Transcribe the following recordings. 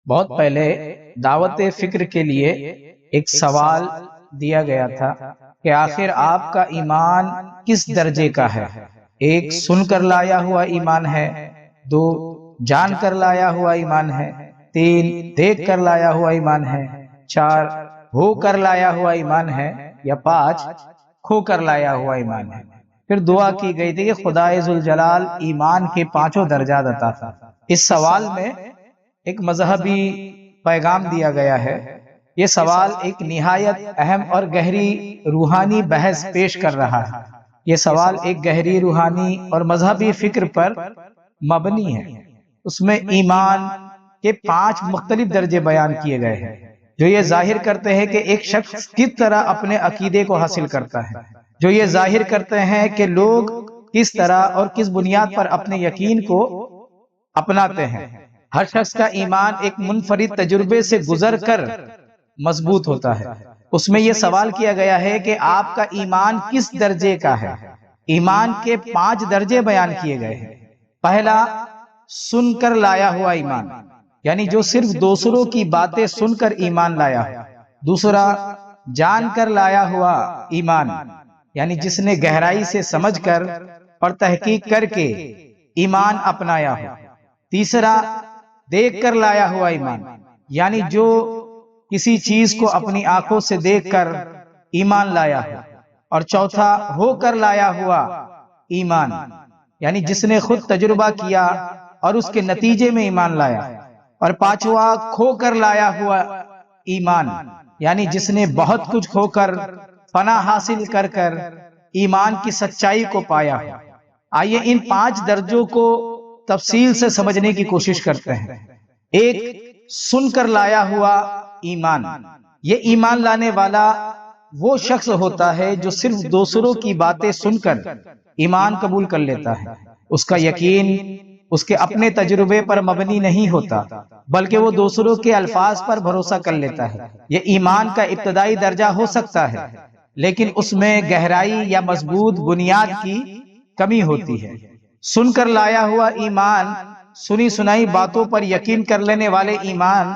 بہت پہلے دعوت فکر کے لیے ایک سوال دیا گیا تھا کہ آخر آپ کا ایمان کس درجے کا ہے؟ ایک، سن کر لایا ہوا ایمان ہے، دو، جان کر لایا ہوا ایمان ہے، تین، دیکھ کر لایا ہوا ایمان ہے، چار، ہو کر لایا ہوا ایمان ہے، یا پانچ، کھو کر لایا ہوا ایمان ہے۔ پھر دعا کی گئی تھی کہ خدائے ذوالجلال ایمان کے پانچوں درجات عطا فرما۔ اس سوال میں ایک مذہبی پیغام دیا گیا ہے۔ یہ سوال ایک نہایت اہم اور گہری روحانی بحث پیش کر رہا ہے۔ یہ سوال ایک گہری روحانی اور مذہبی فکر پر مبنی ہے۔ اس میں ایمان کے 5 مختلف درجے بیان کیے گئے ہیں، جو یہ ظاہر کرتے ہیں کہ ایک شخص کس طرح اپنے عقیدے کو حاصل کرتا ہے، جو یہ ظاہر کرتے ہیں کہ لوگ کس طرح اور کس بنیاد پر اپنے یقین کو اپناتے ہیں۔ ہر شخص کا ایمان ایک منفرد تجربے سے گزر کر مضبوط ہوتا ہے۔ اس میں یہ سوال کیا گیا ہے کہ آپ کا ایمان کس درجے کا ہے؟ ایمان کے 5 درجے بیان کیے گئے ہیں۔ پہلا، سن کر لایا ہوا ایمان، یعنی جو صرف دوسروں کی باتیں سن کر ایمان لایا ہو۔ دوسرا، جان کر لایا ہوا ایمان، یعنی جس نے گہرائی سے سمجھ کر اور تحقیق کر کے ایمان اپنایا ہو۔ تیسرا، دیکھ کر لایا ہوا ایمان، یعنی جو کسی چیز کو اپنی آنکھوں سے دیکھ کر ایمان لایا ہے۔ اور چوتھا، ہو کر لایا ہوا ایمان، یعنی جس نے خود تجربہ کیا اور اس کے نتیجے میں ایمان لایا۔ اور پانچواں، کھو کر لایا ہوا ایمان، یعنی جس نے بہت کچھ کھو کر فنا حاصل کر کر ایمان کی سچائی کو پایا ہے۔ آئیے ان 5 درجوں کو تفصیل سے سمجھنے کی کوشش کرتے ہیں۔ ایک، سن کر لایا ہوا ایمان۔ یہ ایمان لانے والا وہ شخص ہوتا ہے جو صرف دوسروں کی باتیں سن کر ایمان قبول کر لیتا ہے۔ اس کا یقین اس کے اپنے تجربے پر مبنی نہیں ہوتا، بلکہ وہ دوسروں کے الفاظ پر بھروسہ کر لیتا ہے۔ یہ ایمان کا ابتدائی درجہ ہو سکتا ہے، لیکن اس میں گہرائی یا مضبوط بنیاد کی کمی ہوتی ہے۔ سن کر لایا ہوا ایمان، سنی سنائی باتوں پر یقین کر لینے والے ایمان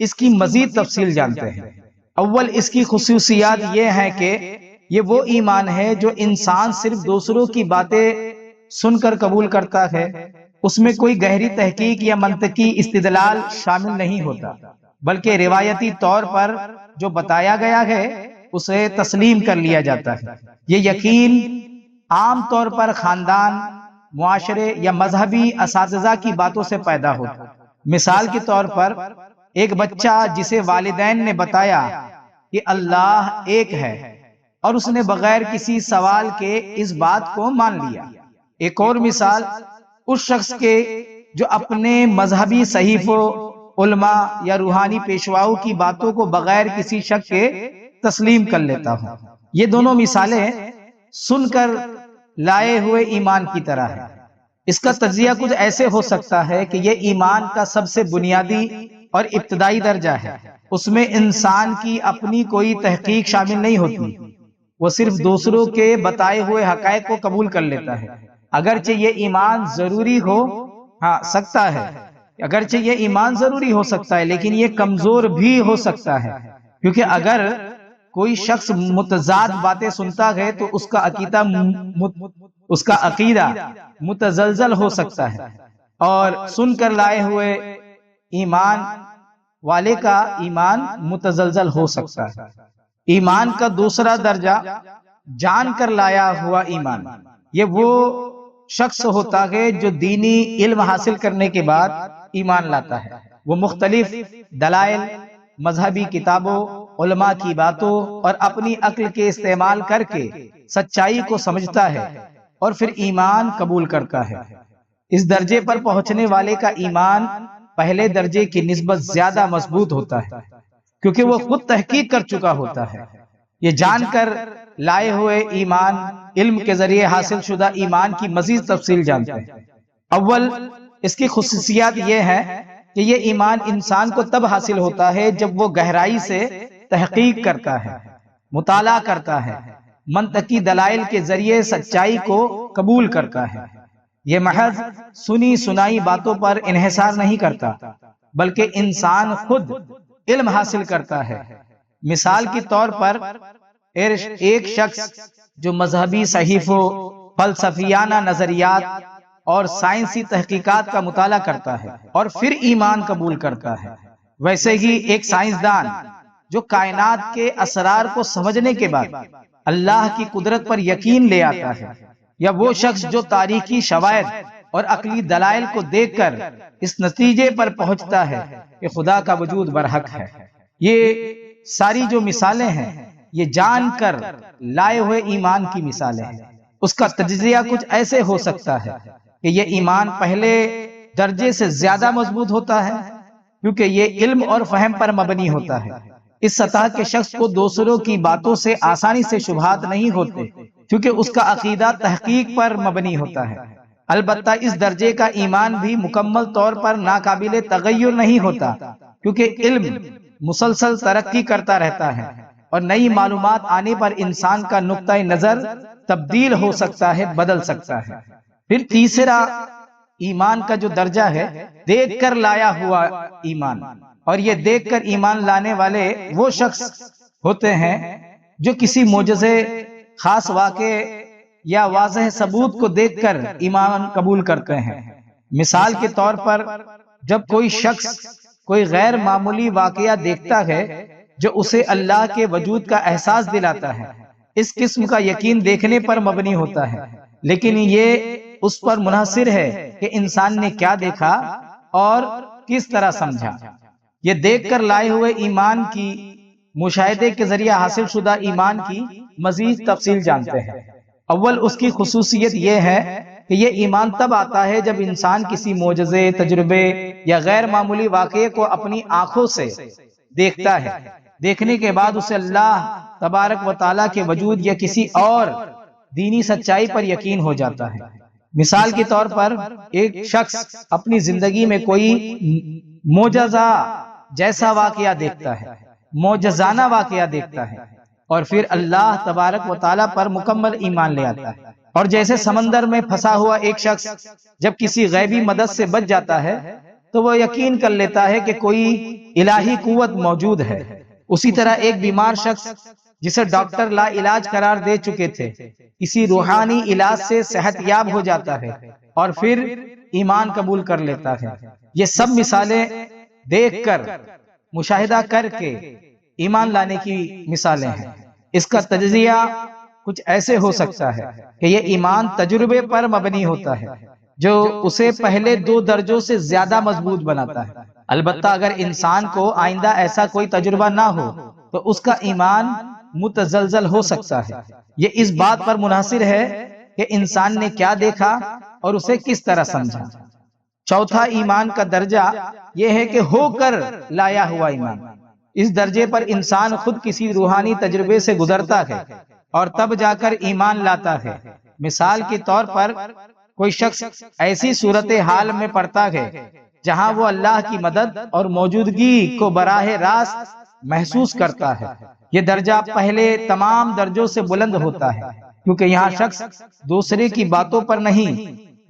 اس کی مزید تفصیل جانتے ہیں۔ اول، اس کی خصوصیات یہ ہیں کہ یہ وہ ایمان ہے جو انسان صرف دوسروں کی باتیں سن کر قبول کرتا ہے۔ اس میں کوئی گہری تحقیق یا منطقی استدلال شامل نہیں ہوتا، بلکہ روایتی طور پر جو بتایا گیا ہے اسے تسلیم کر لیا جاتا ہے۔ یہ یقین عام طور پر خاندان، معاشرے یا مذہبی اساتذہ کی باتوں سے پیدا ہوتا ہے۔ مثال کے طور پر، ایک بچہ جسے والدین نے بتایا کہ اللہ ایک ہے اور اس نے بغیر کسی سوال کے اس بات کو مان لیا۔ ایک اور مثال اس شخص کے جو اپنے مذہبی صحیفوں، علماء یا روحانی پیشواؤں کی باتوں کو بغیر کسی شک کے تسلیم کر لیتا ہوں۔ یہ دونوں مثالیں سن کر لائے ہوئے ایمان کی طرح ہے۔ اس کا تجزیہ کچھ ایسے ہو سکتا ہے کہ یہ ایمان کا سب سے بنیادی اور ابتدائی درجہ ہے۔ اس میں انسان کی اپنی کوئی تحقیق شامل نہیں ہوتی، وہ صرف دوسروں کے بتائے ہوئے حقائق کو قبول کر لیتا ہے۔ اگرچہ یہ ایمان ضروری ہو سکتا ہے، اگرچہ یہ ایمان ضروری ہو سکتا ہے، لیکن یہ کمزور بھی ہو سکتا ہے، کیونکہ اگر کوئی شخص متضاد باتیں سنتا ہے تو اس کا عقیدہ متزلزل ہو سکتا ہے، اور سن کر لائے ہوئے ایمان والے کا ایمان متزلزل ہو سکتا ہے۔ ایمان کا دوسرا درجہ، جان کر لایا ہوا ایمان۔ یہ وہ شخص ہوتا ہے جو دینی علم حاصل کرنے کے بعد ایمان لاتا ہے۔ وہ مختلف دلائل، مذہبی کتابوں، علماء کی باتوں اور اپنی عقل کے استعمال کر کے سچائی کو سمجھتا ہے اور پھر ایمان قبول کرتا ہے۔ اس درجے پر پہنچنے والے کا ایمان پہلے درجے کی نسبت زیادہ مضبوط ہوتا ہے، کیونکہ وہ خود تحقیق کر چکا ہوتا ہے۔ یہ جان کر لائے ہوئے ایمان علم کے ذریعے حاصل شدہ ایمان کی مزید تفصیل جانتے ہیں۔ اول، اس کی خصوصیات یہ ہے کہ یہ ایمان انسان کو تب حاصل ہوتا ہے جب وہ گہرائی سے تحقیق کرتا ہے، مطالعہ کرتا ہے، منطقی دلائل کے ذریعے سچائی کو قبول کرتا ہے۔ یہ محض سنی سنائی باتوں پر انحصار نہیں کرتا، بلکہ انسان خود علم حاصل کرتا ہے۔ مثال کے طور پر ایک شخص جو مذہبی صحیفوں، فلسفیانہ نظریات اور سائنسی تحقیقات کا مطالعہ کرتا ہے اور پھر ایمان قبول کرتا ہے، ویسے ہی ایک سائنسدان جو کائنات کے اسرار کو سمجھنے کے بعد اللہ کی قدرت پر یقین لے آتا ہے، یا وہ شخص جو تاریخی شواہد اور عقلی دلائل کو دیکھ کر اس نتیجے پر پہنچتا ہے کہ خدا کا وجود برحق ہے۔ یہ ساری جو مثالیں ہیں یہ جان کر لائے ہوئے ایمان کی مثالیں ہیں۔ اس کا تجزیہ کچھ ایسے ہو سکتا ہے کہ یہ ایمان پہلے درجے سے زیادہ مضبوط ہوتا ہے کیونکہ یہ علم اور فہم پر مبنی ہوتا ہے۔ اس سطح کے شخص کو دوسروں کی باتوں سے آسانی سے شبہات نہیں ہوتے کیونکہ اس کا عقیدہ تحقیق پر مبنی ہوتا ہے۔ البتہ اس درجے کا ایمان بھی مکمل طور پر ناقابل تغیر نہیں ہوتا کیونکہ علم مسلسل ترقی کرتا رہتا ہے اور نئی معلومات آنے پر انسان کا نقطۂ نظر تبدیل ہو سکتا ہے، بدل سکتا ہے۔ پھر تیسرا ایمان کا جو درجہ ہے دیکھ کر لایا ہوا ایمان، اور یہ دیکھ کر ایمان لانے والے وہ شخص ہوتے ہیں جو کسی معجزے، خاص واقعے یا واضح ثبوت کو دیکھ کر ایمان قبول کرتے ہیں۔ مثال کے طور پر جب کوئی شخص کوئی غیر معمولی واقعہ دیکھتا ہے جو اسے اللہ کے وجود کا احساس دلاتا ہے، اس قسم کا یقین دیکھنے پر مبنی ہوتا ہے، لیکن یہ اس پر منحصر ہے کہ انسان نے کیا دیکھا اور کس طرح سمجھا۔ یہ دیکھ کر لائے ہوئے ایمان کی مشاہدے کے ذریعے حاصل شدہ ایمان کی مزید تفصیل جانتے ہیں۔ اول اس کی خصوصیت یہ ہے کہ یہ ایمان تب آتا ہے جب انسان کسی معجزے، تجربے یا غیر معمولی واقعے کو اپنی آنکھوں سے دیکھتا ہے۔ دیکھنے کے بعد اسے اللہ تبارک و تعالیٰ کے وجود یا کسی اور دینی سچائی پر یقین ہو جاتا ہے۔ مثال کے طور پر ایک شخص اپنی زندگی میں کوئی معجزہ جیسا واقعہ دیکھتا ہے، معجزانہ واقعہ دیکھتا ہے، اور پھر اللہ تبارک و تعالیٰ پر مکمل ایمان لے آتا ہے۔ اور جیسے سمندر میں پھنسا ہوا ایک شخص جب کسی غیبی مدد سے بچ جاتا ہے تو وہ یقین کر لیتا ہے کہ کوئی الہی قوت موجود ہے، اسی طرح ایک بیمار شخص جسے ڈاکٹر لا علاج قرار دے چکے تھے کسی روحانی علاج سے صحت یاب ہو جاتا ہے اور پھر ایمان قبول کر لیتا ہے۔ یہ سب مثالیں دیکھ کر، مشاہدہ کر کے ایمان لانے کی مثالیں ہیں۔ اس کا تجزیہ کچھ ایسے ہو سکتا ہے کہ یہ ایمان تجربے پر مبنی ہوتا ہے جو اسے پہلے دو درجوں سے زیادہ مضبوط بناتا ہے۔ البتہ اگر انسان کو آئندہ ایسا کوئی تجربہ نہ ہو تو اس کا ایمان متزلزل ہو سکتا ہے۔ یہ اس بات پر منحصر ہے کہ انسان نے کیا دیکھا اور اسے کس طرح سمجھا۔ چوتھا ایمان کا درجہ یہ ہے کہ ہو کر لایا ہوا ایمان۔ اس درجے پر انسان خود کسی روحانی تجربے سے گزرتا ہے اور تب جا کر ایمان لاتا ہے۔ مثال کے طور پر کوئی شخص ایسی صورتحال میں پڑتا ہے جہاں وہ اللہ کی مدد اور موجودگی کو براہ راست محسوس کرتا ہے۔ یہ درجہ پہلے تمام درجوں سے بلند ہوتا ہے کیونکہ یہاں شخص دوسرے کی باتوں پر نہیں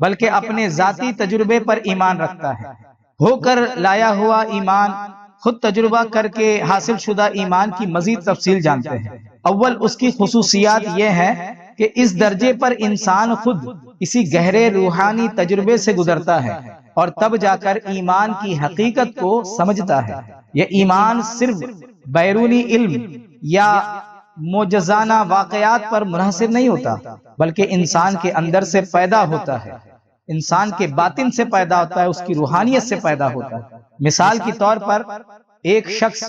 بلکہ اپنے ذاتی تجربے پر ایمان رکھتا ہے۔ ہو کر لایا ہوا ایمان خود تجربہ کر کے حاصل شدہ ایمان کی مزید تفصیل جانتے ہیں۔ اول اس کی خصوصیات یہ ہے کہ اس درجے پر انسان خود کسی گہرے روحانی تجربے سے گزرتا ہے اور تب جا کر ایمان کی حقیقت کو سمجھتا ہے۔ یہ ایمان صرف بیرونی علم یا معجزانہ واقعات پر منحصر نہیں ہوتا بلکہ انسان کے اندر سے پیدا ہوتا ہے، انسان کے باطن سے پیدا ہوتا ہے، اس کی روحانیت سے پیدا ہوتا ہے۔ مثال کے طور پر ایک شخص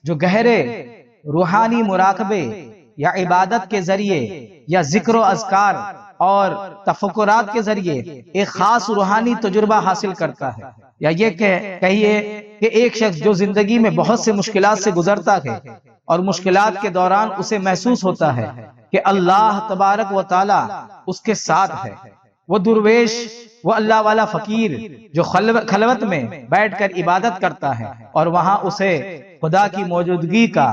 جو گہرے روحانی مراقبے یا عبادت کے ذریعے یا ذکر و اذکار اور تفکرات کے ذریعے ایک خاص روحانی تجربہ حاصل کرتا ہے، یا یہ کہیے کہ ایک شخص جو زندگی میں بہت سے مشکلات سے گزرتا ہے اور مشکلات کے دوران اسے محسوس ہوتا ہے کہ اللہ تبارک و تعالی اس کے ساتھ ہے، وہ درویش، وہ اللہ والا فقیر جو خلوت میں بیٹھ کر عبادت کرتا ہے اور وہاں اسے خدا کی موجودگی کا،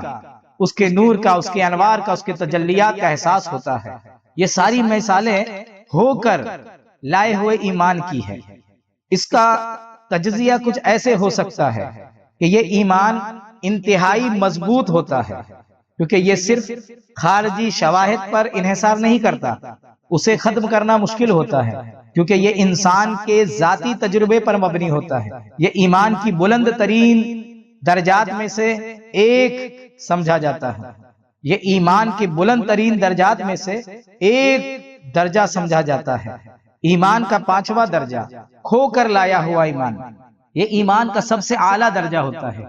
اس کے نور کا، اس کے انوار کا، اس کے تجلیات کا احساس ہوتا ہے۔ یہ ساری مثالیں ہو کر لائے ہوئے ایمان کی ہے۔ اس کا تجزیہ کچھ ایسے ہو سکتا ہے کہ یہ ایمان انتہائی مضبوط ہوتا ہے، کیونکہ یہ صرف خارجی شواہد پر انحصار نہیں کرتا، اسے ختم کرنا مشکل ہوتا ہے، کیونکہ یہ انسان کے ذاتی تجربے پر مبنی ہوتا ہے۔ یہ ایمان کی بلند ترین درجات میں سے ایک سمجھا جاتا ہے، یہ ایمان کے بلند ترین درجات میں سے ایک درجہ سمجھا جاتا ہے۔ ایمان کا 5واں درجہ کھو کر لایا ہوا ایمان، یہ ایمان کا سب سے اعلیٰ درجہ ہوتا ہے۔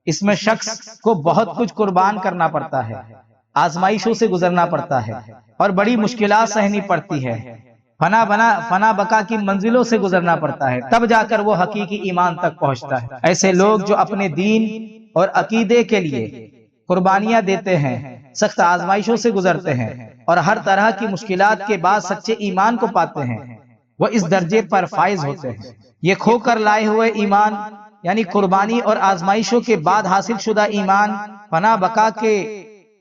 اس میں شخص کو بہت کچھ قربان کرنا پڑتا ہے، آزمائشوں سے گزرنا پڑتا ہے اور بڑی مشکلات سہنی پڑتی ہے، فنا بقا کی منزلوں سے گزرنا پڑتا ہے، تب جا کر وہ حقیقی ایمان تک پہنچتا ہے۔ ایسے لوگ جو اپنے دین اور عقیدے کے لیے قربانیاں دیتے ہیں، سخت آزمائشوں سے گزرتے ہیں اور ہر طرح کی مشکلات کے بعد سچے ایمان کو پاتے ہیں، وہ اس درجے پر فائز ہوتے ہیں۔ یہ کھو کر لائے ہوئے ایمان یعنی قربانی اور آزمائشوں کے بعد حاصل شدہ ایمان، فنا بقا کے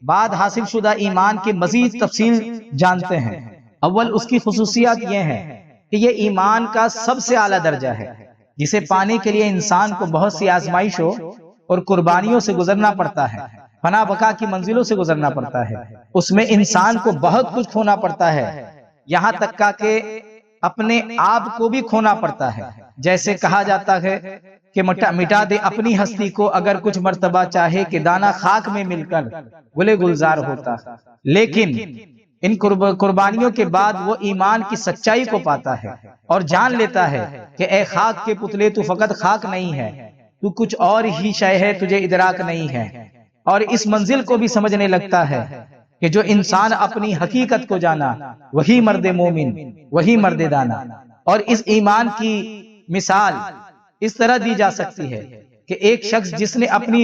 بعد حاصل شدہ ایمان کی مزید تفصیل جانتے ہیں۔ اول اس کی خصوصیات یہ ہیں کہ یہ ایمان کا سب سے اعلیٰ درجہ ہے، جسے پانے کے لیے انسان کو بہت سی آزمائشوں اور قربانیوں سے گزرنا پڑتا ہے، فنا بقا کی منزلوں سے گزرنا پڑتا ہے۔ اس میں انسان کو بہت کچھ کھونا پڑتا ہے، یہاں تک کہ اپنے آپ کو بھی کھونا پڑتا ہے۔ جیسے کہا جاتا ہے کہ مٹا دے اپنی ہستی کو اگر کچھ مرتبہ چاہے کہ دانہ خاک میں مل کر گلے گلزار ہوتا، لیکن ان قربانیوں کے بعد وہ ایمان کی سچائی کو پاتا ہے اور جان لیتا ہے کہ اے خاک کے پتلے، تو فقط خاک نہیں ہے، تو کچھ اور ہی شے ہے، تجھے ادراک نہیں ہے۔ اور اس منزل کو بھی سمجھنے لگتا ہے کہ جو انسان اپنی حقیقت کو جانا وہی مرد مومن، وہی مرد دانا۔ اور اس ایمان کی مثال اس طرح دی جا سکتی ہے کہ ایک شخص جس نے اپنی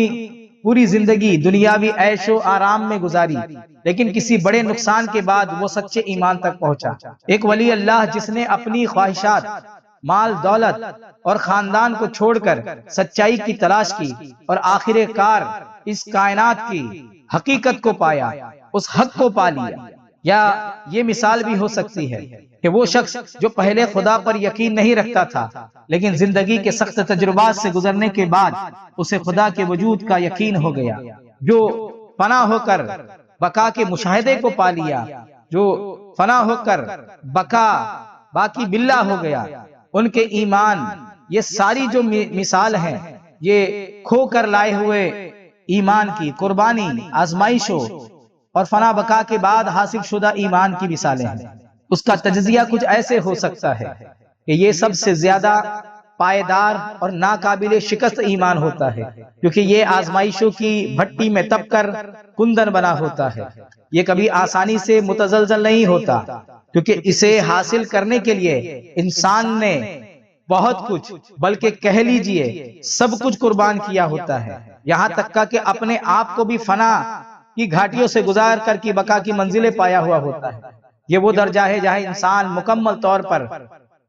پوری زندگی دنیاوی عیش و آرام میں گزاری، لیکن کسی بڑے نقصان کے بعد وہ سچے ایمان تک پہنچا۔ ایک ولی اللہ جس نے اپنی خواہشات، مال دولت اور خاندان کو چھوڑ کر سچائی کی تلاش کی اور آخر کار اس کائنات کی حقیقت کو پایا، اس حق کو پا لیا۔ یا یہ مثال بھی ہو سکتی ہے کہ وہ شخص جو پہلے خدا پر یقین نہیں رکھتا تھا، لیکن زندگی کے سخت تجربات سے گزرنے کے بعد اسے خدا کے وجود کا یقین ہو گیا، جو فنا ہو کر بقا کے مشاہدے کو پا لیا، جو فنا ہو کر باقی باللہ ہو گیا۔ ان کے ایمان، یہ ساری جو مثال ہیں، یہ کھو کر لائے ہوئے ایمان کی، قربانی، آزمائشوں اور فنا بقا کے بعد حاصل شدہ ایمان کی مثالیں ہیں۔ اس کا تجزیہ کچھ ایسے ہو سکتا ہے کہ یہ سب سے زیادہ پائیدار اور ناقابل شکست ایمان ہوتا ہے، کیونکہ یہ آزمائشوں کی بھٹی میں تپ کر کندن بنا ہوتا ہے۔ یہ کبھی آسانی سے متزلزل نہیں ہوتا، کیونکہ اسے حاصل کرنے کے لیے انسان نے بہت کچھ، بلکہ کہہ لیجئے سب کچھ قربان کیا ہوتا ہے، یہاں تک کہ اپنے آپ کو بھی فنا کی گھاٹیوں سے گزار کر کی بقا کی منزلیں پایا ہوا ہوتا ہے۔ یہ وہ درجہ ہے جہاں انسان مکمل طور پر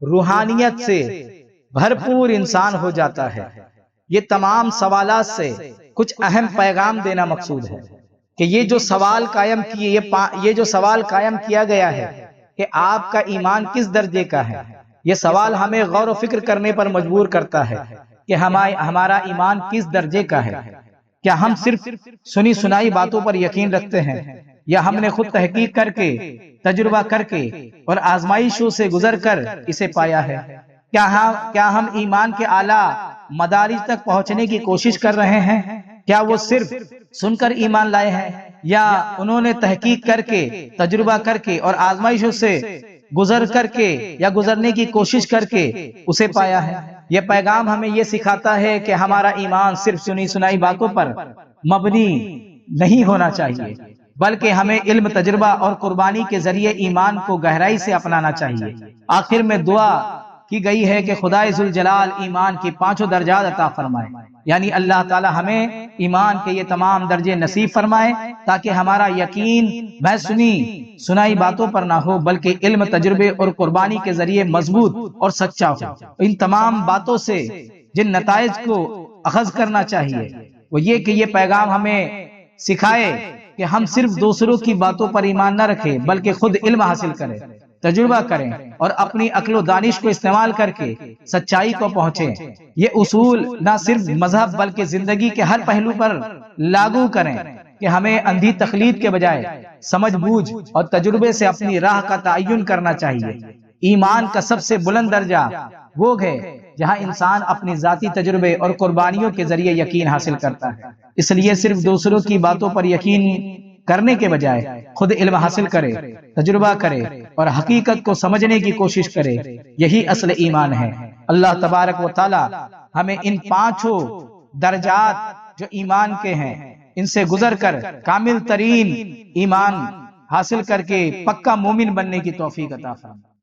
روحانیت سے بھرپور انسان ہو جاتا ہے۔ یہ تمام سوالات سے کچھ اہم پیغام دینا مقصود ہے کہ یہ جو سوال قائم کیا گیا ہے کہ آپ کا ایمان کس درجے کا ہے، یہ سوال ہمیں غور و فکر کرنے پر مجبور کرتا ہے کہ ہمارا ایمان کس درجے کا ہے۔ کیا ہم صرف سنی سنائی باتوں پر یقین رکھتے ہیں، یا ہم نے خود تحقیق کر کے، تجربہ کر کے اور آزمائشوں سے گزر کر اسے پایا ہے؟ کیا ہم ایمان کے اعلیٰ مدارج تک پہنچنے کی کوشش کر رہے ہیں؟ کیا وہ صرف سن کر ایمان لائے ہیں، یا انہوں نے تحقیق کر کے، تجربہ کر کے اور آزمائشوں سے گزر کر کے یا گزرنے کی کوشش کر کے اسے پایا ہے؟ یہ پیغام ہمیں یہ سکھاتا ہے کہ ہمارا ایمان صرف سنی سنائی باتوں پر مبنی نہیں ہونا چاہیے، بلکہ ہمیں علم، تجربہ اور قربانی کے ذریعے ایمان کو گہرائی سے اپنانا چاہیے۔ آخر میں دعا کی گئی ہے کہ خدائے ذوالجلال ایمان کی 5 درجات عطا فرمائے، یعنی اللہ تعالی ہمیں ایمان کے یہ تمام درجے نصیب فرمائے تاکہ ہمارا یقین محض سنی سنائی باتوں پر نہ ہو، بلکہ علم، تجربے اور قربانی کے ذریعے مضبوط اور سچا ہو۔ ان تمام باتوں سے جن نتائج کو اخذ کرنا چاہیے وہ یہ کہ یہ پیغام ہمیں سکھائے کہ ہم صرف دوسروں کی باتوں پر ایمان نہ رکھیں، بلکہ خود علم حاصل کریں تجربہ کریں اور اپنی عقل و دانش کو استعمال کر کے سچائی کو پہنچیں۔ یہ اصول نہ صرف مذہب بلکہ زندگی کے ہر پہلو پر لاگو کریں کہ ہمیں اندھی تقلید کے بجائے سمجھ بوجھ اور تجربے سے اپنی راہ کا تعین کرنا چاہیے۔ ایمان کا سب سے بلند درجہ وہ ہے جہاں انسان اپنی ذاتی تجربے اور قربانیوں کے ذریعے یقین حاصل کرتا ہے۔ اس لیے صرف دوسروں کی باتوں پر یقین کرنے کے بجائے خود علم حاصل کرے، تجربہ کرے اور حقیقت کو سمجھنے کی کوشش کرے، یہی اصل ایمان ہے۔ اللہ تبارک و تعالی ہمیں ان 5 درجات جو ایمان کے ہیں ان سے گزر کر کامل ترین ایمان حاصل کر کے پکا مومن بننے کی توفیق عطا فرمائے۔